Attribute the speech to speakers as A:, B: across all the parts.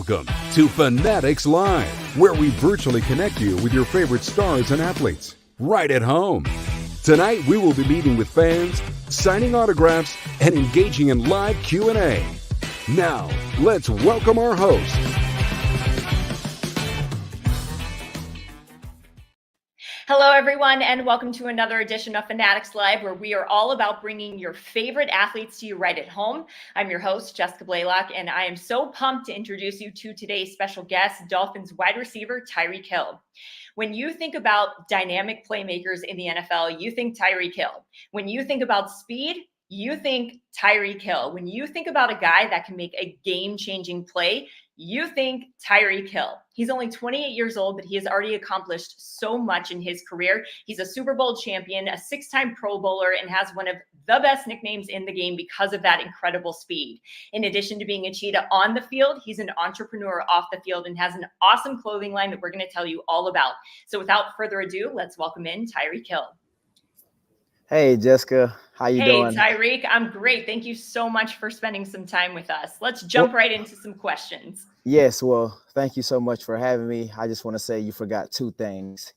A: Welcome to Fanatics Live, where we virtually connect you with your favorite stars and athletes right at home. Tonight, we will be meeting with fans, signing autographs, and engaging in live Q&A. Now, let's welcome our host.
B: Hello, everyone, and welcome to another edition of Fanatics Live, where we are all about bringing your favorite athletes to you right at home. I'm your host, Jessica Blaylock, and I am so pumped to introduce you to today's special guest, Dolphins wide receiver Tyreek Hill. When you think about dynamic playmakers in the NFL, you think Tyreek Hill. When you think about speed, you think Tyreek Hill. When you think about a guy that can make a game-changing play, you think Tyreek Hill. He's only 28 years old, but he has already accomplished so much in his career. He's a Super Bowl champion, a six-time Pro Bowler, and has one of the best nicknames in the game because of that incredible speed. In addition to being a cheetah on the field, he's an entrepreneur off the field and has an awesome clothing line that we're going to tell you all about. So without further ado, let's welcome in Tyreek Hill.
C: Hey, Jessica. How you doing?
B: Hey, Tyreek. I'm great. Thank you so much for spending some time with us. Let's jump right into some questions.
C: Yes. Well, thank you so much for having me. I just want to say you forgot two things,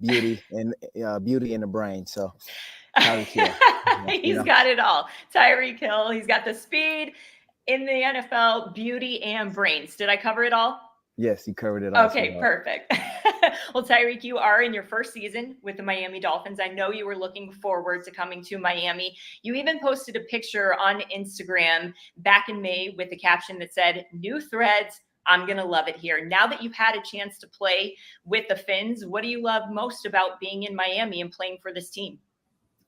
C: beauty and beauty in the brain. So Tyreek Hill.
B: He's got it all. Tyreek Hill. He's got the speed in the NFL, beauty and brains. Did I cover it all?
C: Yes, you covered it all.
B: Okay, perfect. Well, Tyreek, you are in your first season with the Miami Dolphins. I know you were looking forward to coming to Miami. You even posted a picture on Instagram back in May with the caption that said, "New threads, I'm going to love it here." Now that you've had a chance to play with the Fins, what do you love most about being in Miami and playing for this team?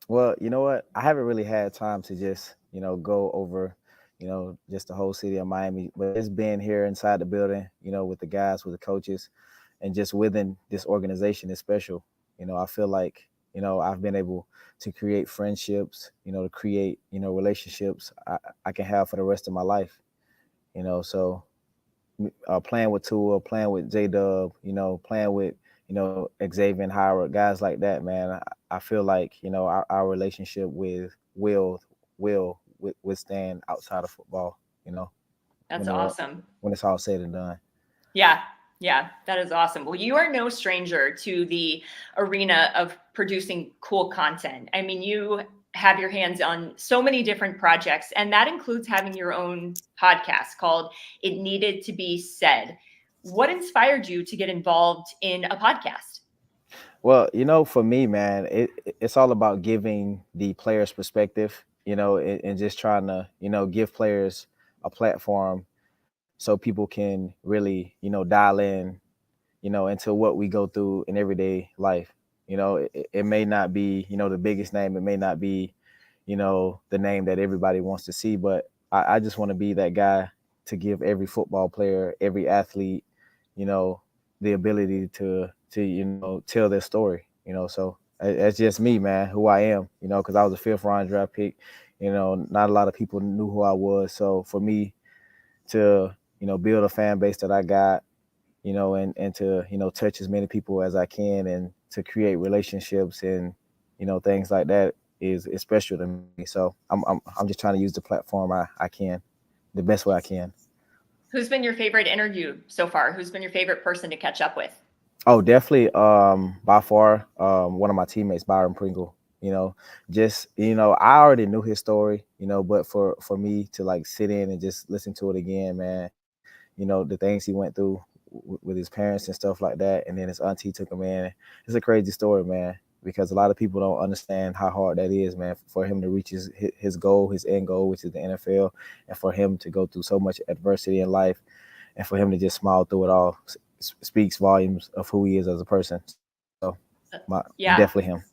C: Well, you know what? I haven't really had time to just, go over just the whole city of Miami, but it's been here inside the building, with the guys, with the coaches, and just within this organization is special. I feel like, I've been able to create friendships, to create, relationships I can have for the rest of my life, so playing with Tua, playing with J-Dub, playing with, Xavier and Howard, guys like that, man. I feel like, our relationship will withstand outside of football,
B: That's awesome.
C: When it's all said and done.
B: Yeah, that is awesome. Well, you are no stranger to the arena of producing cool content. I mean, you have your hands on so many different projects, and that includes having your own podcast called It Needed to Be Said. What inspired you to get involved in a podcast?
C: Well, for me, man, it's all about giving the players perspective, and just trying to, give players a platform so people can really, dial in, into what we go through in everyday life. It may not be, the biggest name. It may not be, the name that everybody wants to see, but I just want to be that guy to give every football player, every athlete, the ability to tell their story, so that's just me, man, who I am, because I was a 5th round draft pick. Not a lot of people knew who I was. So for me to, build a fan base that I got, and to, touch as many people as I can and to create relationships and, things like that is special to me. So I'm just trying to use the platform I can, the best way I can.
B: Who's been your favorite interview so far? Who's been your favorite person to catch up with?
C: Oh, definitely. By far, one of my teammates, Byron Pringle. I already knew his story, but for me to like sit in and just listen to it again, man, the things he went through with his parents and stuff like that. And then his auntie took him in. It's a crazy story, man, because a lot of people don't understand how hard that is, man, for him to reach his goal, his end goal, which is the NFL, and for him to go through so much adversity in life and for him to just smile through it all speaks volumes of who he is as a person. So definitely him.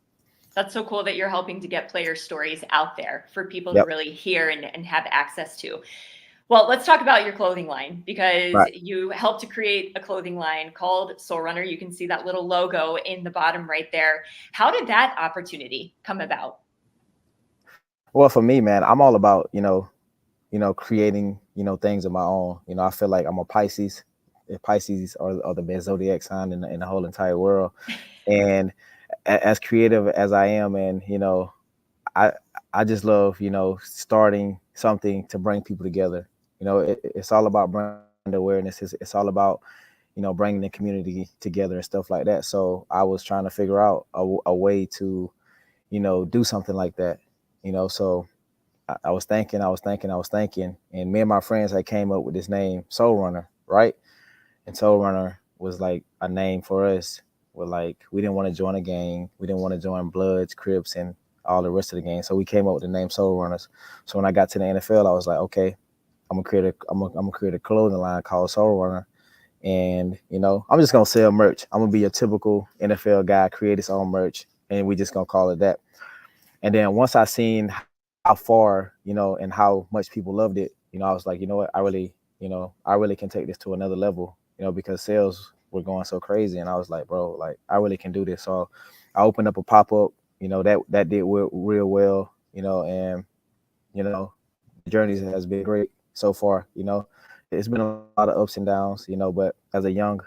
B: That's so cool that you're helping to get player stories out there for people to really hear and have access to. Well, let's talk about your clothing line, because you helped to create a clothing line called Soul Runner. You can see that little logo in the bottom right there. How did that opportunity come about?
C: Well, for me, man, I'm all about, creating, things of my own. I feel like I'm a Pisces. Pisces are the best zodiac sign in the whole entire world. And as creative as I am, and I just love starting something to bring people together. It's all about bringing awareness. It's all about, bringing the community together and stuff like that. So I was trying to figure out a way to, do something like that, so I was thinking, and me and my friends had came up with this name, Soul Runner, right? And Soul Runner was like a name for us. We're like, we didn't want to join a gang. We didn't want to join Bloods, Crips, and all the rest of the gang. So we came up with the name Soul Runners. So when I got to the NFL, I was like, okay, I'm gonna create a clothing line called Soul Runner. And, I'm just going to sell merch. I'm going to be a typical NFL guy, create his own merch, and we just going to call it that. And then once I seen how far, and how much people loved it, I was like, you know what, I really can take this to another level, because sales were going so crazy. And I was like, bro, like, I really can do this. So I opened up a pop-up, that did real well, and, the journey has been great so far. It's been a lot of ups and downs, but as a young,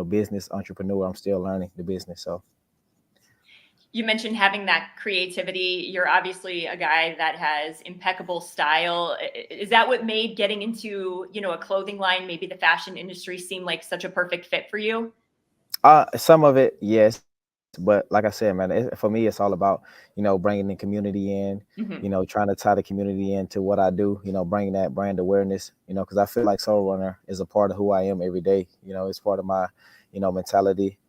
C: business entrepreneur, I'm still learning the business. So
B: you mentioned having that creativity. You're obviously a guy that has impeccable style. Is that what made getting into, a clothing line, maybe the fashion industry, seem like such a perfect fit for you?
C: Some of it, yes. But like I said, man, for me, it's all about, bringing the community in,
B: Mm-hmm.
C: trying to tie the community into what I do, bringing that brand awareness, because I feel like Soul Runner is a part of who I am every day. It's part of my, mentality.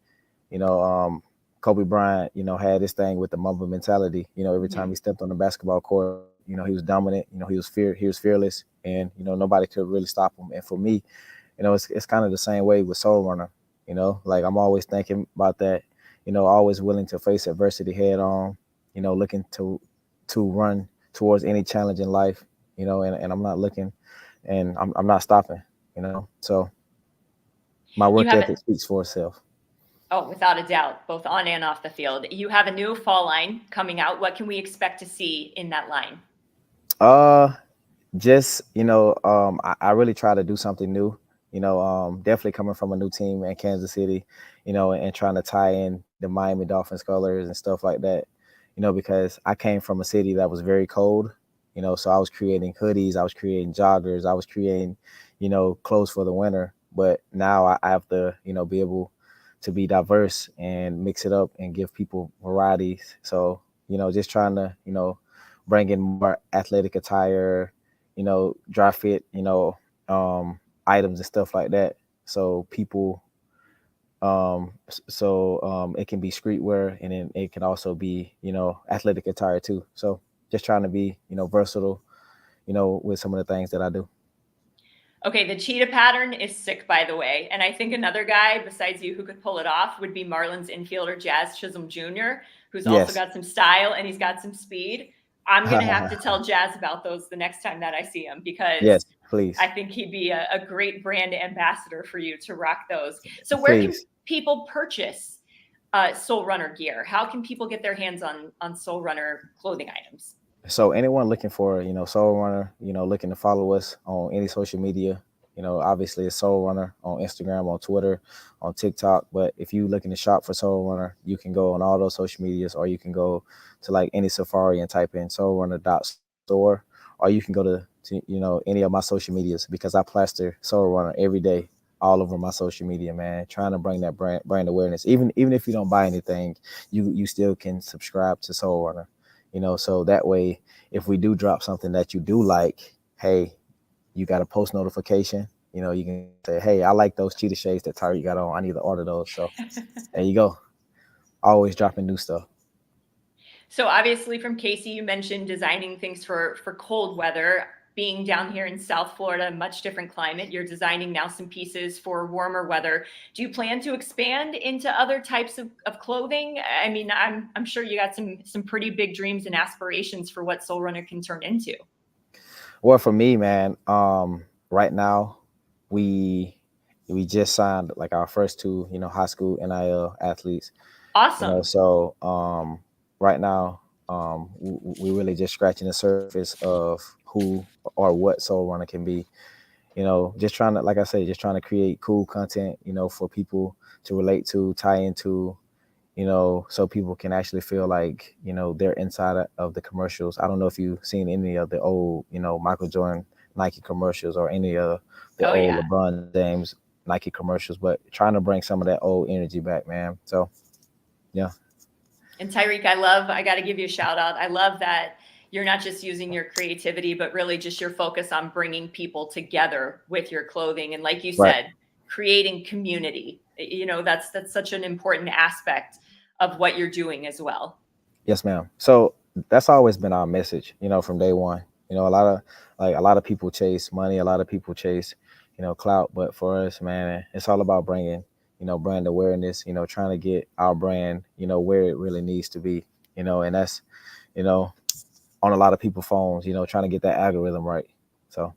C: You know, Kobe Bryant, had this thing with the Mamba mentality. Every time he stepped on the basketball court, he was dominant. He was fearless, and nobody could really stop him. And for me, it's kind of the same way with Soul Runner. Like I'm always thinking about that. Always willing to face adversity head on. Looking to run towards any challenge in life. And I'm not looking, and I'm not stopping. So my
B: You
C: work
B: have
C: ethic speaks for itself.
B: Oh, without a doubt, both on and off the field. You have a new fall line coming out. What can we expect to see in that line?
C: Just I really try to do something new. Definitely coming from a new team in Kansas City, and trying to tie in the Miami Dolphins colors and stuff like that. Because I came from a city that was very cold. So I was creating hoodies, I was creating joggers, I was creating, clothes for the winter. But now I have to, be able to be diverse and mix it up and give people varieties. So, just trying to, bring in more athletic attire, dry fit, items and stuff like that. So people, it can be streetwear, and then it can also be, athletic attire too. So just trying to be, versatile, with some of the things that I do.
B: Okay, the cheetah pattern is sick, by the way. And I think another guy besides you who could pull it off would be Marlins infielder Jazz Chisholm Jr., who's also
C: Yes.
B: got some style and he's got some speed. I'm going to have to tell Jazz about those the next time that I see him, because
C: Yes, please.
B: I think he'd be a great brand ambassador for you to rock those. So where can
C: Please.
B: people purchase Soul Runner gear? How can people get their hands on Soul Runner clothing items?
C: So anyone looking for, Soul Runner, looking to follow us on any social media, obviously it's Soul Runner on Instagram, on Twitter, on TikTok. But if you looking to shop for Soul Runner, you can go on all those social medias, or you can go to like any Safari and type in soulrunner.store, or you can go to any of my social medias, because I plaster Soul Runner every day all over my social media, man, trying to bring that brand awareness. Even if you don't buy anything, you still can subscribe to Soul Runner. So that way, if we do drop something that you do like, hey, you got a post notification. You can say, hey, I like those cheetah shades that Tyreek got on. I need to order those. So there you go. Always dropping new stuff.
B: So obviously from Casey, you mentioned designing things for cold weather. Being down here in South Florida, much different climate, you're designing now some pieces for warmer weather. Do you plan to expand into other types of clothing? I mean, I'm sure you got some pretty big dreams and aspirations for what Soul Runner can turn into.
C: Well, for me, man, right now we just signed like our first two, high school NIL athletes.
B: Awesome.
C: So right now, we really just scratching the surface of who or what Soul Runner can be. Just trying to, like I said, just trying to create cool content, for people to relate to, tie into, so people can actually feel like, they're inside of the commercials. I don't know if you've seen any of the old, Michael Jordan Nike commercials or any of the old LeBron James Nike commercials, but trying to bring some of that old energy back, man. So, yeah.
B: And Tyreek, I got to give you a shout out. I love that you're not just using your creativity, but really just your focus on bringing people together with your clothing. And like you said, creating community. You know, that's such an important aspect of what you're doing as well.
C: Yes, ma'am. So that's always been our message, you know, from day one. You know, a lot of people chase money, a lot of people chase, you know, clout, but for us, man, it's all about bringing, you know, brand awareness, you know, trying to get our brand, you know, where it really needs to be, you know, and that's, you know, on a lot of people's phones, you know, trying to get that algorithm right. So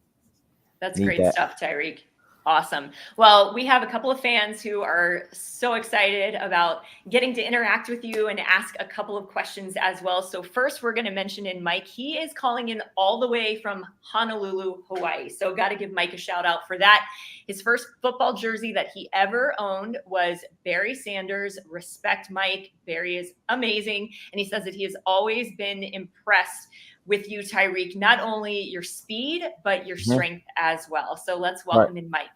B: that's great stuff, Tyreek. Awesome. Well, we have a couple of fans who are so excited about getting to interact with you and ask a couple of questions as well. So first, we're going to mention in Mike. He is calling in all the way from Honolulu, Hawaii. So got to give Mike a shout out for that. His first football jersey that he ever owned was Barry Sanders. Respect, Mike. Barry is amazing. And he says that he has always been impressed with you, Tyreek, not only your speed, but your strength as well. So let's welcome in Mike.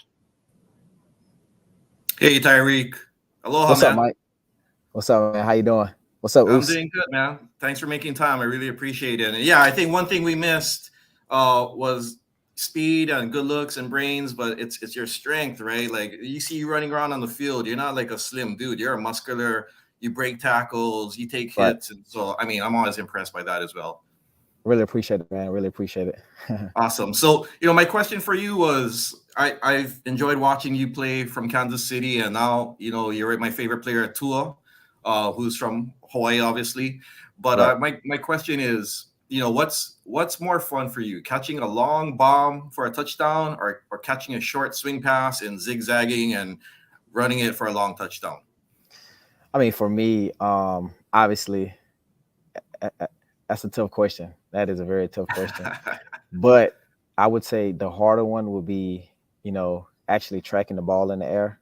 D: Hey, Tyreek. Aloha,
C: What's
D: man.
C: up, Mike? What's up, man? How you doing? What's up,
D: I'm doing good, man. Thanks for making time. I really appreciate it. And yeah, I think one thing we missed was speed and good looks and brains, but it's your strength, right? Like you see you running around on the field. You're not like a slim dude. You're a muscular. You break tackles. You take hits. And so, I mean, I'm always impressed by that as well.
C: Really appreciate it, man. Really appreciate it.
D: Awesome. So, you know, my question for you was, I've enjoyed watching you play from Kansas City, and now, you know, you're my favorite player, Tua, who's from Hawaii, obviously. But my question is, you know, what's more fun for you, catching a long bomb for a touchdown or catching a short swing pass and zigzagging and running it for a long touchdown?
C: I mean, for me, obviously, that's a tough question. That is a very tough question. But I would say the harder one would be, you know, actually tracking the ball in the air,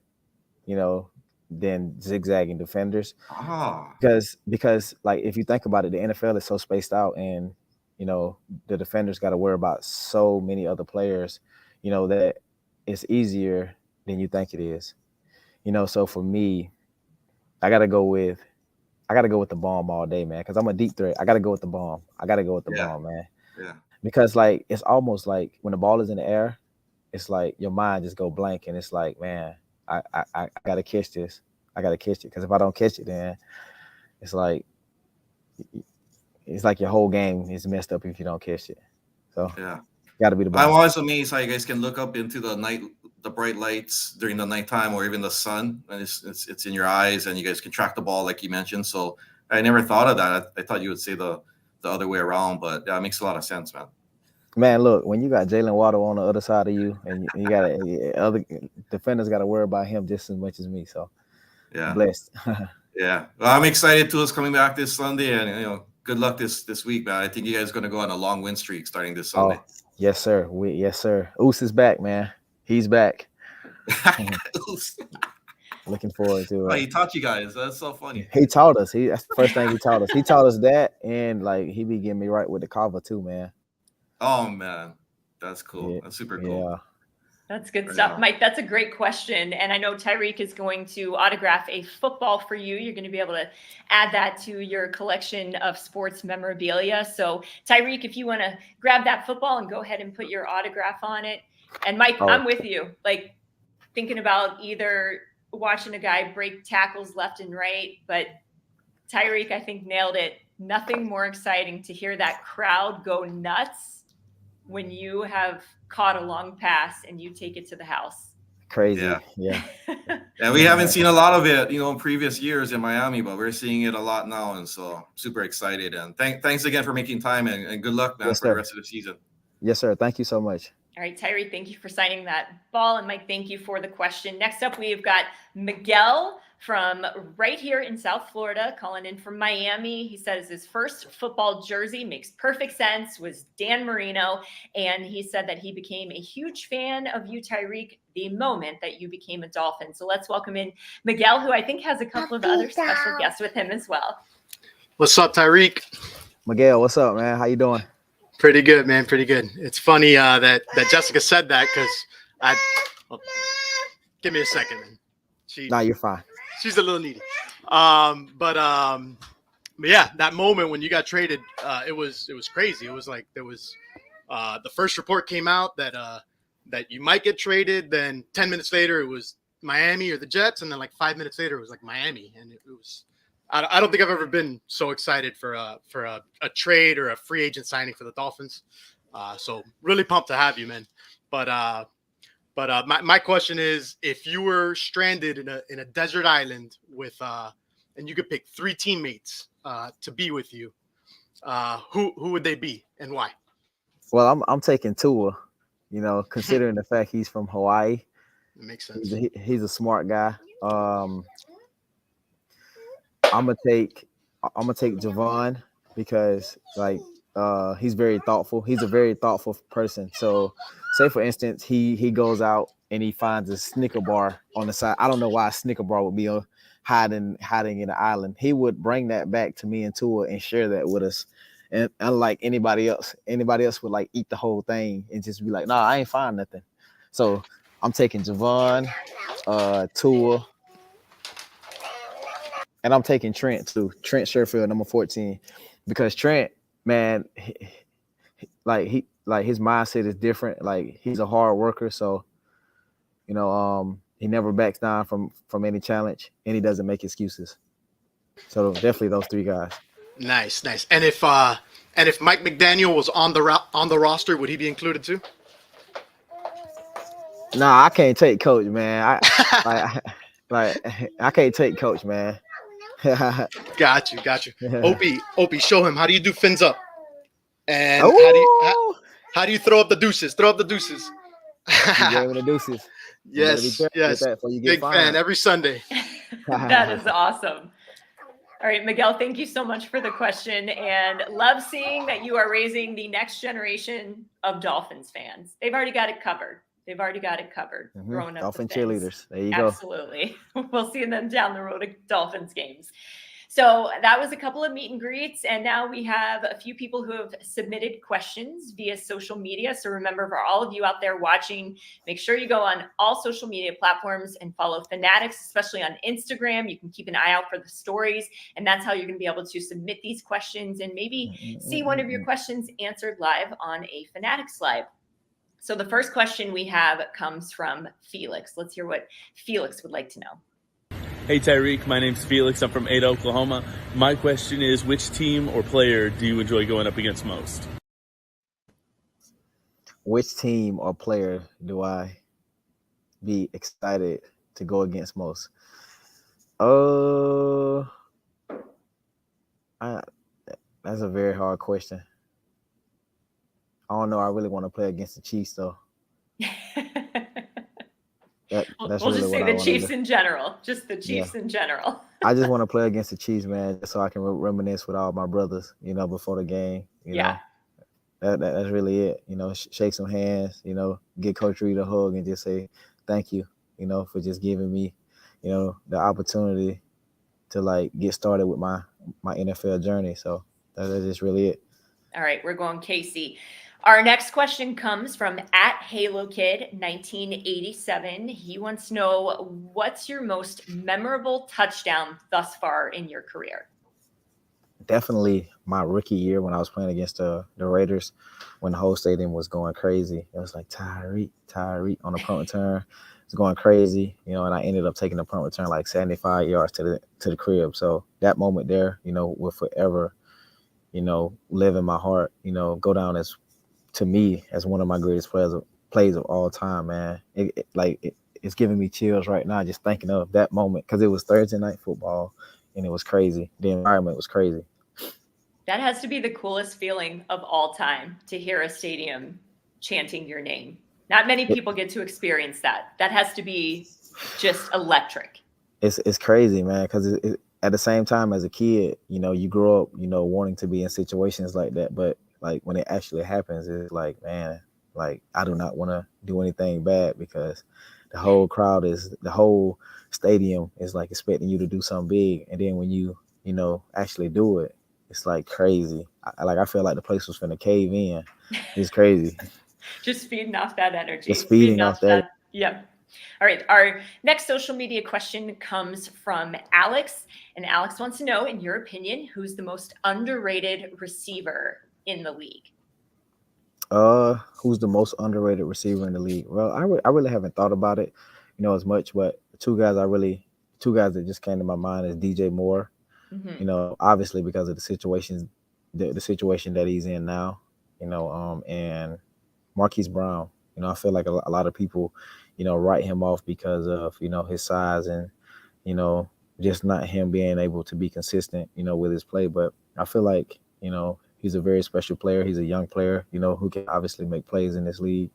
C: you know, than zigzagging defenders. Because like if you think about it, the NFL is so spaced out, and you know the defenders got to worry about so many other players, you know, that it's easier than you think it is. You know, so for me, I gotta go with the bomb all day, man, because I'm a deep threat. I got to go with the bomb. Bomb, man. Yeah. Because, like, it's almost like when the ball is in the air, it's like your mind just go blank, and it's like, man, I got to catch this. I got to catch it, because if I don't catch it, then it's like your whole game is messed up if you don't catch it. So,
D: yeah.
C: Got to be the bomb.
D: I'm always amazed how you guys can look up into the bright lights during the nighttime, or even the sun, and it's in your eyes, and you guys can track the ball like you mentioned. So I never thought of that. I thought you would say the other way around, but that makes a lot of sense, man.
C: Man, look, when you got Jalen Waddle on the other side of you, and you got other defenders got to worry about him just as much as me. So
D: yeah,
C: blessed.
D: Yeah, well, I'm excited to us coming back this Sunday, and you know, good luck this week, man. I think you guys are going to go on a long win streak starting this Sunday.
C: Oh, yes, sir. Yes, sir. Oos is back, man. He's back. Looking forward to it.
D: Oh, he taught you guys. That's so funny.
C: He taught us. That's the first thing he taught us. He taught us that, and like he be getting me right with the cover too, man.
D: Oh man, that's cool. Yeah, that's super cool.
C: Yeah.
B: That's good stuff, Mike. That's a great question. And I know Tyreek is going to autograph a football for you. You're going to be able to add that to your collection of sports memorabilia. So Tyreek, if you want to grab that football and go ahead and put your autograph on it. And Mike, I'm with you. Like thinking about either watching a guy break tackles left and right, but Tyreek, I think, nailed it. Nothing more exciting to hear that crowd go nuts when you have caught a long pass and you take it to the house.
C: Crazy. Yeah.
D: And we haven't seen a lot of it, you know, in previous years in Miami, but we're seeing it a lot now. And so super excited. And thanks again for making time, and good luck, man, for the rest of the season.
C: Yes, sir. Thank you so much.
B: All right, Tyreek, thank you for signing that ball. And Mike, thank you for the question. Next up, we've got Miguel from right here in South Florida, calling in from Miami. He says his first football jersey, makes perfect sense, was Dan Marino. And he said that he became a huge fan of you, Tyreek, the moment that you became a Dolphin. So let's welcome in Miguel, who I think has a couple of other special guests with him as well.
E: What's up, Tyreek?
C: Miguel, what's up, man? How you doing?
E: Pretty good, man. Pretty good. It's funny that Jessica said that because give me a second, man.
C: Nah, you're fine.
E: She's a little needy. But yeah, that moment when you got traded, it was crazy. It was like there was the first report came out that you might get traded. Then 10 minutes later, it was Miami or the Jets, and then like 5 minutes later, it was like Miami, and it was. I don't think I've ever been so excited for a trade or a free agent signing for the Dolphins. So really pumped to have you, man. But my question is, if you were stranded in a desert island with and you could pick 3 teammates to be with you, who would they be and why?
C: Well, I'm taking Tua. You know, considering the fact he's from Hawaii,
E: It makes sense.
C: he's a smart guy. I'm gonna take Javon because like he's very thoughtful. He's a very thoughtful person. So say for instance he goes out and he finds a Snicker bar on the side. I don't know why a Snicker bar would be hiding in the island. He would bring that back to me and Tua and share that with us. And unlike anybody else would like eat the whole thing and just be like, nah, I ain't find nothing. So I'm taking Javon, Tua. And I'm taking Trent too. Trent Sherfield, number 14, because Trent, man, his mindset is different. Like he's a hard worker, so you know, he never backs down from any challenge, and he doesn't make excuses. So definitely those 3 guys.
E: Nice. And if Mike McDaniel was on the roster, would he be included too?
C: Nah, I can't take Coach, man. I can't take Coach, man.
E: Got you. Opie, show him how do you do fins up, and how do you throw up the deuces? Throw up the deuces.
C: You gave me the deuces.
E: Yes. Big fan every Sunday.
B: That is awesome. All right, Miguel, thank you so much for the question, and love seeing that you are raising the next generation of Dolphins fans. They've already got it covered.
C: Mm-hmm.
B: Growing up
C: Dolphin
B: with fans.
C: cheerleaders. There you go.
B: Absolutely. We'll see them down the road at Dolphins games. So that was a couple of meet and greets. And now we have a few people who have submitted questions via social media. So remember, for all of you out there watching, make sure you go on all social media platforms and follow Fanatics, especially on Instagram. You can keep an eye out for the stories. And that's how you're going to be able to submit these questions and maybe see one of your questions answered live on a Fanatics Live. So the first question we have comes from Felix. Let's hear what Felix would like to know.
F: Hey, Tyreek. My name's Felix. I'm from Ada, Oklahoma. My question is, which team or player do you enjoy going up against most?
C: Which team or player do I be excited to go against most? That's a very hard question. I don't know. I really want to play against the Chiefs, though. That's
B: we'll
C: really
B: just
C: what
B: say
C: I
B: the
C: wanna
B: Chiefs
C: do.
B: in general. Just the Chiefs in general.
C: I just want to play against the Chiefs, man, just so I can reminisce with all my brothers, you know, before the game. You know, that's really it. You know, shake some hands, you know, give Coach Reed a hug and just say thank you, you know, for just giving me, you know, the opportunity to like get started with my NFL journey. So that's just really it.
B: All right, we're going Casey. Our next question comes from @HaloKid1987. He wants to know, what's your most memorable touchdown thus far in your career?
C: Definitely my rookie year when I was playing against the Raiders, when the whole stadium was going crazy. It was like Tyreek on the punt return. It's going crazy, you know, and I ended up taking the punt return like 75 yards to the crib. So that moment there, you know, will forever, you know, live in my heart, you know, go down as, to me, as one of my greatest plays of all time, man. It's giving me chills right now just thinking of that moment, because it was Thursday night football and it was crazy. The environment was crazy.
B: That has to be the coolest feeling of all time, to hear a stadium chanting your name. Not many people get to experience that. That has to be just electric.
C: It's crazy, man, because at the same time, as a kid, you know, you grow up, you know, wanting to be in situations like that, but like when it actually happens, it's like, man, like I do not want to do anything bad, because the whole stadium is like expecting you to do something big, and then when you know, actually do it, it's like crazy. I feel like the place was finna cave in. It's crazy.
B: Just feeding off that energy.
C: Just feeding off that.
B: Yep. All right. Our next social media question comes from Alex. And Alex wants to know, in your opinion, who's the most underrated receiver in the league?
C: Who's the most underrated receiver in the league? Well, I really haven't thought about it, as much, but two guys that just came to my mind is DJ Moore.
B: Mm-hmm.
C: Obviously because of the situation that he's in now, and Marquise Brown. I feel like a lot of people, write him off because of, his size and, just not him being able to be consistent, with his play. But I feel like, he's a very special player. He's a young player, who can obviously make plays in this league,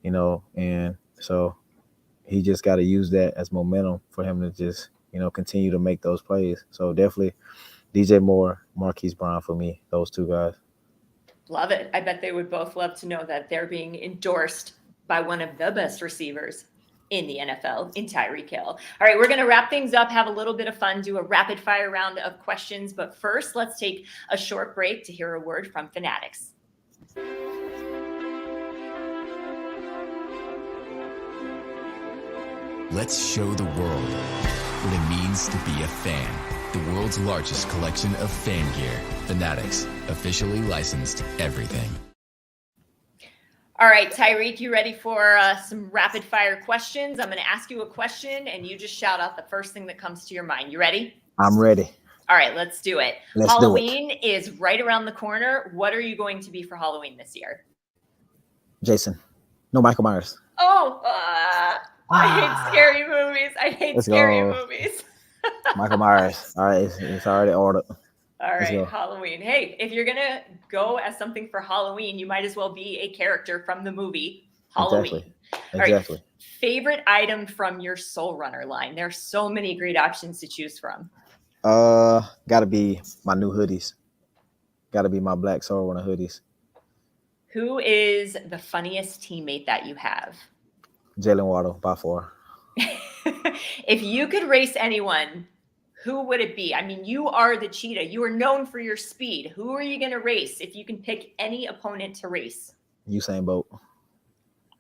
C: and so he just got to use that as momentum for him to just, continue to make those plays. So definitely DJ Moore, Marquise Brown for me, those two guys.
B: Love it. I bet they would both love to know that they're being endorsed by one of the best receivers in the NFL, in Tyreek Hill. All right, we're going to wrap things up, have a little bit of fun, do a rapid fire round of questions. But first, let's take a short break to hear a word from Fanatics.
G: Let's show the world what it means to be a fan. The world's largest collection of fan gear. Fanatics, officially licensed everything.
B: All right, Tyreek, you ready for some rapid fire questions? I'm going to ask you a question and you just shout out the first thing that comes to your mind. You ready?
C: I'm ready.
B: All right, let's do it. Halloween is right around the corner. What are you going to be for Halloween this year?
C: Jason. No, Michael Myers.
B: Oh, I hate scary movies.
C: Let's go.
B: Movies.
C: Michael Myers. All right, it's already ordered.
B: All right, Halloween. Hey, if you're going to go as something for Halloween, you might as well be a character from the movie Halloween.
C: Exactly.
B: Right. Favorite item from your Soul Runner line? There's so many great options to choose from.
C: Gotta be my new hoodies. Gotta be my black Soul Runner hoodies.
B: Who is the funniest teammate that you have?
C: Jalen Waddle, by far.
B: If you could race anyone, who would it be? I mean, you are the cheetah. You are known for your speed. Who are you going to race if you can pick any opponent to race?
C: Usain Bolt.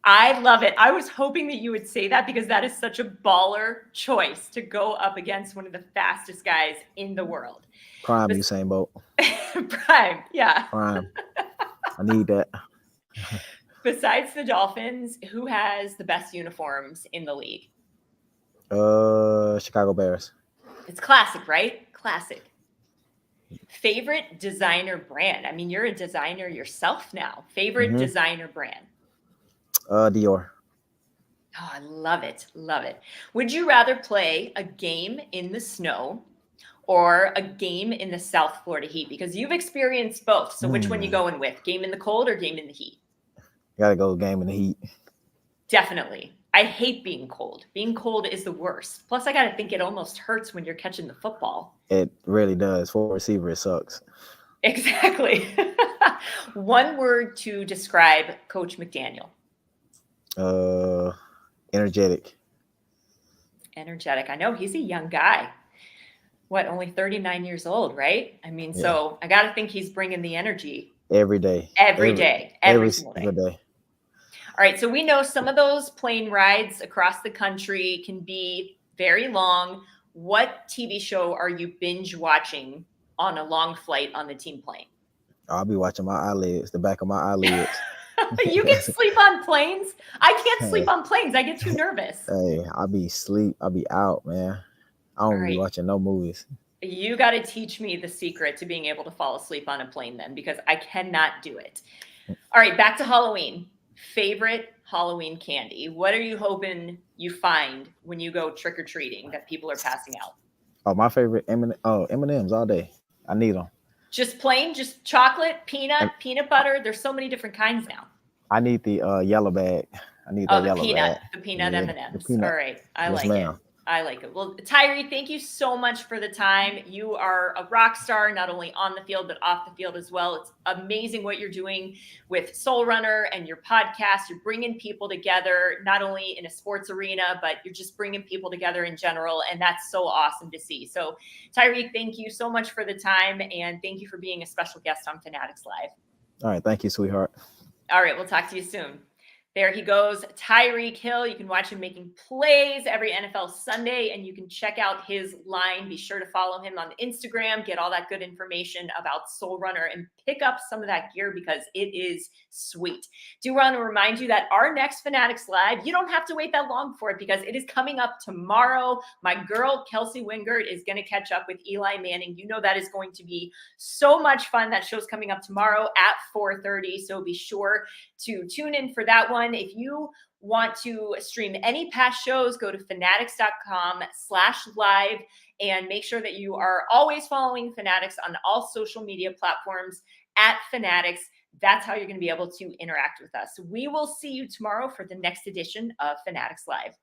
B: I love it. I was hoping that you would say that because that is such a baller choice to go up against one of the fastest guys in the world.
C: Prime Usain Bolt.
B: Prime, yeah.
C: Prime. I need that.
B: Besides the Dolphins, who has the best uniforms in the league?
C: Chicago Bears.
B: It's classic, right? Classic. Favorite designer brand? I mean, you're a designer yourself now. Favorite designer brand?
C: Dior.
B: Oh, I love it. Love it. Would you rather play a game in the snow or a game in the South Florida heat? Because you've experienced both. So which one you going with? Game in the cold or game in the heat?
C: Gotta go game in the heat.
B: Definitely. I hate being cold. Being cold is the worst. Plus, I got to think it almost hurts when you're catching the football.
C: It really does. For a receiver, it sucks.
B: Exactly. One word to describe Coach McDaniel.
C: Energetic.
B: Energetic. I know he's a young guy. What, only 39 years old, right? I mean, so I got to think he's bringing the energy.
C: Every day.
B: Every single day. All right, so we know some of those plane rides across the country can be very long. What TV show are you binge watching on a long flight on the team plane?
C: I'll be watching my eyelids, the back of my eyelids.
B: You can sleep on planes? I can't sleep on planes. I get too nervous.
C: Hey, I'll be asleep. I'll be out, man. I don't be watching no movies.
B: You got to teach me the secret to being able to fall asleep on a plane then, because I cannot do it. All right, back to Halloween. Favorite Halloween candy? What are you hoping you find when you go trick-or-treating that people are passing out?
C: Oh, my favorite M&Ms all day. I need them.
B: Just plain, just chocolate, peanut butter. There's so many different kinds now.
C: I need the yellow bag. I need that yellow bag.
B: The peanut M&Ms. All right, I like it. I like it. Well, Tyree, thank you so much for the time. You are a rock star, not only on the field, but off the field as well. It's amazing what you're doing with Soul Runner and your podcast. You're bringing people together, not only in a sports arena, but you're just bringing people together in general. And that's so awesome to see. So Tyree, thank you so much for the time. And thank you for being a special guest on Fanatics Live.
C: All right. Thank you, sweetheart.
B: All right. We'll talk to you soon. There he goes, Tyreek Hill. You can watch him making plays every NFL Sunday, and you can check out his line. Be sure to follow him on Instagram, get all that good information about Soul Runner, and pick up some of that gear because it is sweet. Do want to remind you that our next Fanatics Live, you don't have to wait that long for it because it is coming up tomorrow. My girl, Kelsey Wingert, is going to catch up with Eli Manning. You know that is going to be so much fun. That show's coming up tomorrow at 4:30, so be sure to tune in for that one. If you want to stream any past shows, go to fanatics.com/live and make sure that you are always following Fanatics on all social media platforms at Fanatics. That's how you're going to be able to interact with us. We will see you tomorrow for the next edition of Fanatics Live.